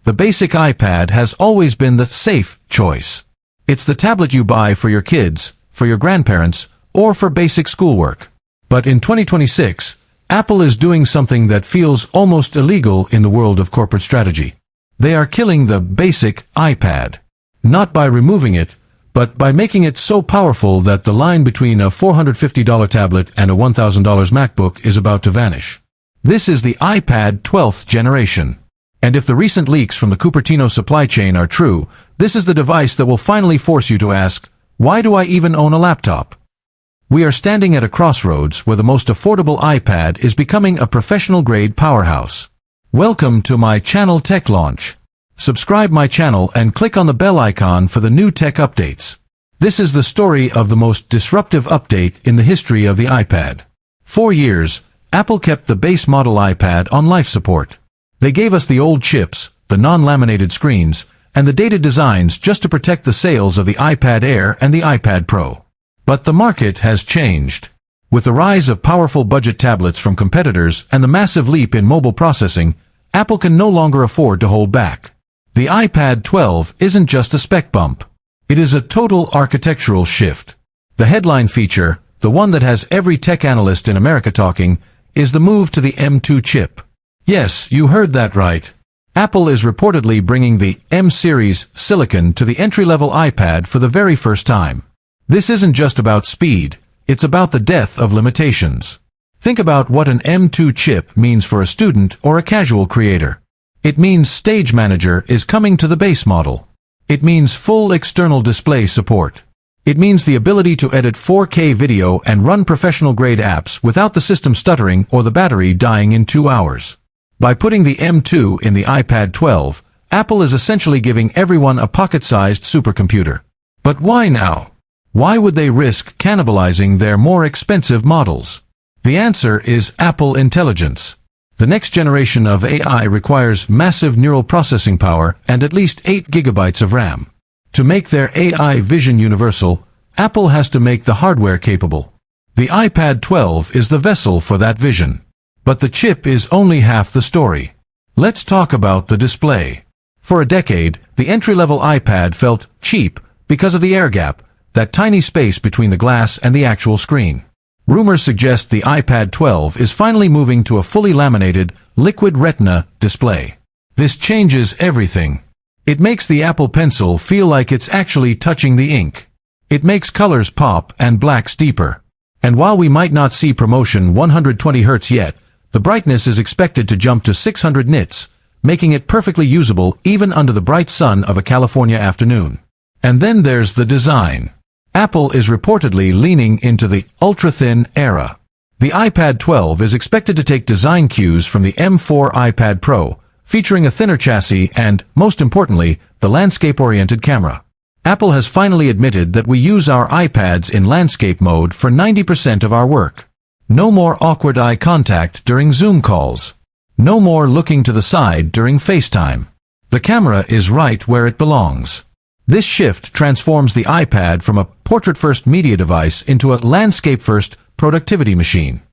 The basic iPad has always been the safe choice. It's the tablet you buy for your kids, for your grandparents, or for basic schoolwork. But in 2026, Apple is doing something that feels almost illegal in the world of corporate strategy. They are killing the basic iPad. Not by removing it, but by making it so powerful that the line between a $450 tablet and a $1,000 MacBook is about to vanish. This is the iPad 12th generation. And if the recent leaks from the Cupertino supply chain are true, this is the device that will finally force you to ask, why do I even own a laptop? We are standing at a crossroads where the most affordable iPad is becoming a professional-grade powerhouse. Welcome to my channel Tech Launch. Subscribe my channel and click on the bell icon for the new tech updates. This is the story of the most disruptive update in the history of the iPad. For years, Apple kept the base model iPad on life support. They gave us the old chips, the non-laminated screens, and the dated designs just to protect the sales of the iPad Air and the iPad Pro. But the market has changed. With the rise of powerful budget tablets from competitors and the massive leap in mobile processing, Apple can no longer afford to hold back. The iPad 12 isn't just a spec bump. It is a total architectural shift. The headline feature, the one that has every tech analyst in America talking, is the move to the M2 chip. Yes, you heard that right. Apple is reportedly bringing the M-series silicon to the entry-level iPad for the very first time. This isn't just about speed, it's about the death of limitations. Think about what an M2 chip means for a student or a casual creator. It means Stage Manager is coming to the base model. It means full external display support. It means the ability to edit 4K video and run professional-grade apps without the system stuttering or the battery dying in 2 hours. By putting the M2 in the iPad 12, Apple is essentially giving everyone a pocket-sized supercomputer. But why now? Why would they risk cannibalizing their more expensive models? The answer is Apple Intelligence. The next generation of AI requires massive neural processing power and at least 8 gigabytes of RAM. To make their AI vision universal, Apple has to make the hardware capable. The iPad 12 is the vessel for that vision. But the chip is only half the story. Let's talk about the display. For a decade, the entry-level iPad felt cheap because of the air gap, that tiny space between the glass and the actual screen. Rumors suggest the iPad 12 is finally moving to a fully laminated, liquid retina display. This changes everything. It makes the Apple Pencil feel like it's actually touching the ink. It makes colors pop and blacks deeper. And while we might not see promotion 120 Hz yet, the brightness is expected to jump to 600 nits, making it perfectly usable even under the bright sun of a California afternoon. And then there's the design. Apple is reportedly leaning into the ultra-thin era. The iPad 12 is expected to take design cues from the M4 iPad Pro, featuring a thinner chassis and, most importantly, the landscape-oriented camera. Apple has finally admitted that we use our iPads in landscape mode for 90% of our work. No more awkward eye contact during Zoom calls. No more looking to the side during FaceTime. The camera is right where it belongs. This shift transforms the iPad from a portrait-first media device into a landscape-first productivity machine.